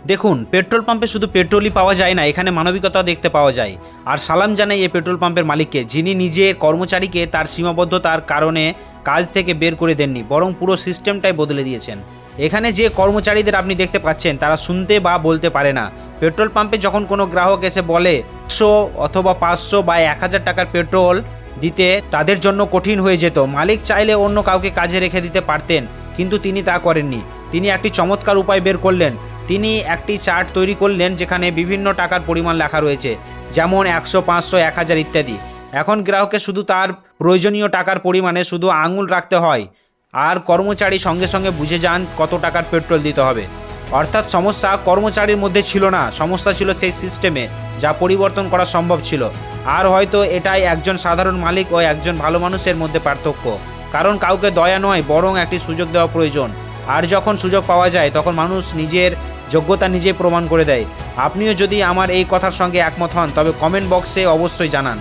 দেখুন, পেট্রোল পাম্পে শুধু পেট্রোলই পাওয়া যায় না, এখানে মানবিকতাও দেখতে পাওয়া যায়। আর সালাম জানাই এই পেট্রোল পাম্পের মালিককে, যিনি নিজে কর্মচারীকে তার সীমাবদ্ধতার কারণে কাজ থেকে বের করে দেননি, বরং পুরো সিস্টেমটাই বদলে দিয়েছেন। এখানে যে কর্মচারীদের আপনি দেখতে পাচ্ছেন তারা শুনতে বা বলতে পারে না। পেট্রোল পাম্পে যখন কোনো গ্রাহক এসে বলে 100 অথবা 500 বা 1000 টাকার পেট্রোল দিতে তাদের জন্য কঠিন হয়ে যেত। মালিক চাইলে অন্য কাউকে কাজে রেখে দিতে পারতেন, কিন্তু তিনি তা করেননি। তিনি একটি চমৎকার উপায় বের করলেন। তিনি একটি চার্ট তৈরি করলেন যেখানে বিভিন্ন টাকার পরিমাণ লেখা রয়েছে, যেমন 100, 500, 1000 ইত্যাদি। এখন গ্রাহককে শুধু তার প্রয়োজনীয় টাকার পরিমাণে শুধু আঙুল রাখতে হয়, আর কর্মচারী সঙ্গে সঙ্গে বুঝে যান কত টাকার পেট্রোল দিতে হবে। অর্থাৎ সমস্যা কর্মচারীর মধ্যে ছিল না, সমস্যা ছিল সেই সিস্টেমে, যা পরিবর্তন করা সম্ভব ছিল। আর হয়তো এটাই একজন সাধারণ মালিক ও একজন ভালো মানুষের মধ্যে পার্থক্য। কারণ কাউকে দয়া নয়, বরং একটি সুযোগ দেওয়া প্রয়োজন। আর যখন সুযোগ পাওয়া যায় তখন মানুষ নিজের যোগ্যতা নিজে প্রমাণ করে দেয়। আপনিও যদি আমার এই কথার সঙ্গে একমত হন তবে কমেন্ট বক্সে অবশ্যই জানান।